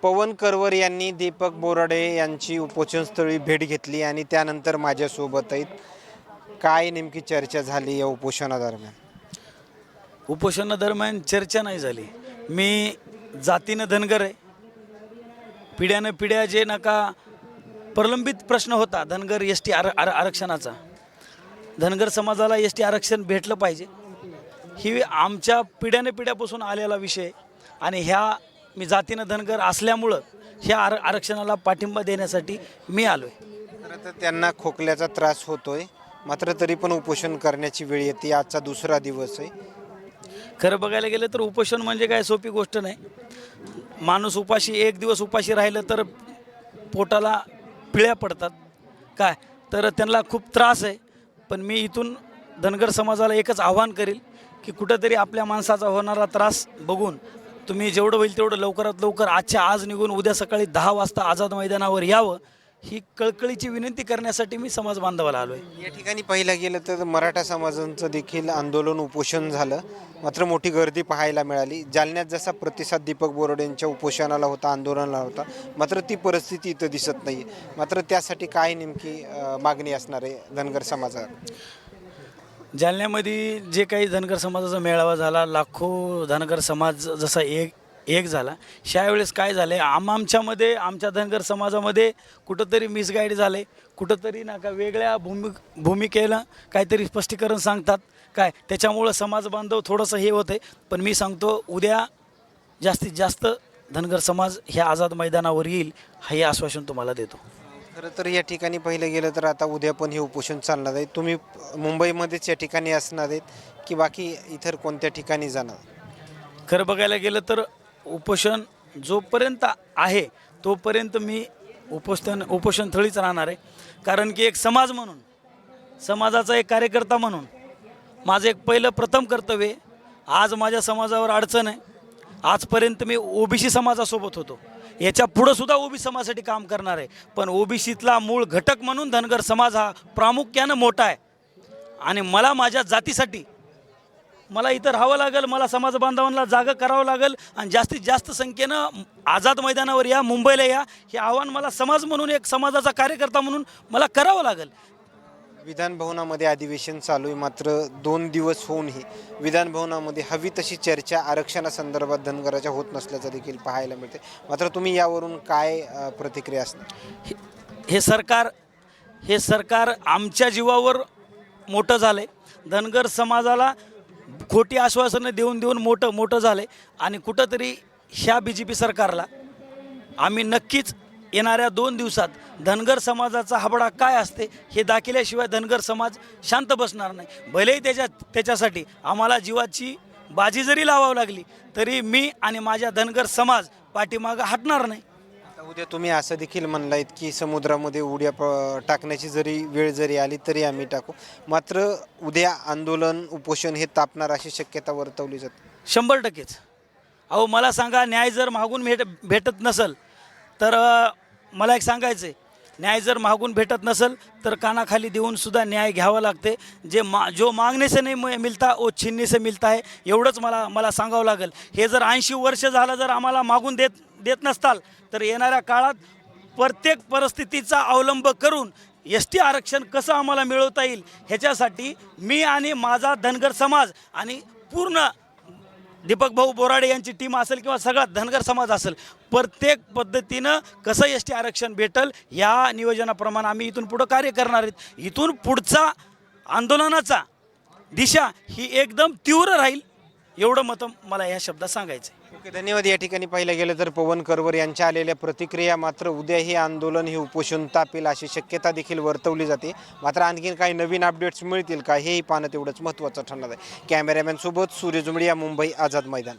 पवन करवर यांनी दीपक बोराडे यांची उपोषणस्थळी भेट घेतली आणि त्यानंतर माझ्यासोबत आहेत. काय नेमकी चर्चा झाली या उपोषणादरम्यान? उपोषणादरम्यान चर्चा नाही झाली. मी जातीनं धनगर आहे. पिढ्यानं पिढ्या जे नका प्रलंबित प्रश्न होता धनगर एस टी आरक्षणाचा, धनगर समाजाला एस टी आरक्षण भेटलं पाहिजे, ही आमच्या पिढ्यानं पिढ्यापासून आलेला विषय. आणि मी जातीनं धनगर असल्यामुळं ह्या आरक्षणाला पाठिंबा देण्यासाठी मी आलो आहे. खरं तर त्यांना खोकल्याचा त्रास होतोय, मात्र तरी पण उपोषण करण्याची वेळ येते. आजचा दुसरा दिवस आहे. खरं बघायला गेलं तर उपोषण म्हणजे काय सोपी गोष्ट नाही. माणूस उपाशी एक दिवस उपाशी राहिलं तर पोटाला पिळ्या पडतात, काय तर त्यांना खूप त्रास आहे. पण मी इथून धनगर समाजाला एकच आव्हान करेल की कुठंतरी आपल्या माणसाचा होणारा त्रास बघून तुम्ही जेवढं होईल तेवढं लवकरात लवकर आजच्या आज निघून उद्या सकाळी 10 वाजता आझाद मैदानावर यावं, ही कळकळीची विनंती करण्यासाठी मी समाज बांधवाला आलो आहे. या ठिकाणी पाहिलं गेलं तर मराठा समाजांचं देखील आंदोलन उपोषण झालं, मात्र मोठी गर्दी पाहायला मिळाली. जालन्यात जसा प्रतिसाद दीपक बोराडे यांच्या उपोषणाला होता, आंदोलनाला होता, मात्र ती परिस्थिती इथं दिसत नाही. मात्र त्यासाठी काय नेमकी मागणी असणार आहे धनगर समाजात? जालन्यामध्ये जे काही धनगर समाजाचा मेळावा झाला, लाखो धनगर समाज जसा एक झाला, त्यावेळेस काय झाले, आमच्यामध्ये आमच्या धनगर समाजामध्ये कुठंतरी मिसगाईड झाले, कुठंतरी का वेगळ्या भूमिकेला काहीतरी स्पष्टीकरण सांगतात, काय त्याच्यामुळं समाज बांधव थोडंसं हे होतं. पण मी सांगतो उद्या जास्तीत जास्त धनगर समाज ह्या आझाद मैदानावर येईल, हे आश्वासन तुम्हाला देतो. खरं तर या ठिकाणी पाहिलं गेलं तर आता उद्या पण हे उपोषण चालणार आहे. तुम्ही मुंबईमध्येच या ठिकाणी असणार आहेत की बाकी इतर कोणत्या ठिकाणी जाणार? खरं बघायला गेलं तर उपोषण जोपर्यंत आहे तोपर्यंत मी उपोषणस्थळीच राहणार आहे. कारण की एक समाज म्हणून, समाजाचा एक कार्यकर्ता म्हणून माझं एक प्रथम कर्तव्य आहे. आज माझ्या समाजावर अडचण आहे. आजपर्यंत मी ओबीसी समाजासोबत होतो, याच्या पुढंसुद्धा ओबीसी समाजासाठी काम करणार आहे. पण ओबीसीतला मूळ घटक म्हणून धनगर समाज हा प्रामुख्यानं मोठा आहे. आणि मला माझ्या जातीसाठी मला इथं राहावं लागेल, मला समाज बांधवांना जागा करावं लागेल आणि जास्तीत जास्त संख्येनं आझाद मैदानावर या, मुंबईला या, हे आव्हान मला समाज म्हणून, एक समाजाचा कार्यकर्ता म्हणून मला करावं लागेल. विधानभवनामध्ये अधिवेशन चालू आहे, मात्र 2 दिवस होऊनही विधानभवनामध्ये हवी तशी चर्चा आरक्षणासंदर्भात धनगराच्या होत नसल्याचं देखील पाहायला मिळते. मात्र तुम्ही यावरून काय प्रतिक्रिया असणार? हे सरकार आमच्या जीवावर मोठं झालं आहे. धनगर समाजाला खोटी आश्वासनं देऊन मोठं झालं आहे. आणि कुठंतरी ह्या BJP सरकारला आम्ही नक्कीच येणाऱ्या 2 दिवसात धनगर समाजाचा हाबडा काय असते हे दाखवल्याशिवाय धनगर समाज शांत बसणार नाही. भलेही त्याच्यासाठी आम्हाला जीवाची बाजी जरी लावावी लागली तरी मी आणि माझ्या धनगर समाज पाठीमागं हटणार नाही. उद्या तुम्ही असं देखील म्हणलायत की समुद्रामध्ये उड्या टाकण्याची वेळ जरी आली तरी आम्ही टाकू, मात्र उद्या आंदोलन उपोषण हे तापणार अशी शक्यता वर्तवली जाते. 100%. अहो मला सांगा, न्याय जर मागून भेटत नसेल तर मला एक सांगायचं आहे, न्याय जर मागून भेटत नसेल तर कानाखाली देऊन सुद्धा न्याय घ्यावा लागते. जो मागणे से नहीं मिलता वो छीनने से मिलता है, एवढंच मला सांगावं लागेल. हे जर 80 वर्ष झालं जर आम्हाला मागून देत नसताल तर येणाऱ्या काळात प्रत्येक परिस्थितीचा अवलंब करून ST आरक्षण कसं आम्हाला मिळवता येईल ह्याच्यासाठी मी आणि माझा धनगर समाज आणि पूर्ण दीपक भाऊ बोराडे यांची टीम असेल किंवा सगळा धनगर समाज असेल, प्रत्येक पद्धतीनं कसं ST आरक्षण भेटल या नियोजनाप्रमाणे आम्ही इथून पुढं कार्य करणार आहेत. इथून पुढचा आंदोलनाचा दिशा ही एकदम तीव्र राहील, एवढं मत मला या शब्दात सांगायचं आहे. ओके, धन्यवाद. या ठिकाणी पाहिलं गेलं तर पवन करवर यांच्या आलेल्या प्रतिक्रिया. मात्र उद्या हे आंदोलन हे उपोषण तापेल अशी शक्यता देखील वर्तवली जाते. मात्र आणखीन काही नवीन अपडेट्स मिळतील का हेही पाहणं तेवढंच महत्त्वाचं ठरणार आहे. कॅमेरामॅन सोबत सूर्य जुमडिया, मुंबई, आझाद मैदान.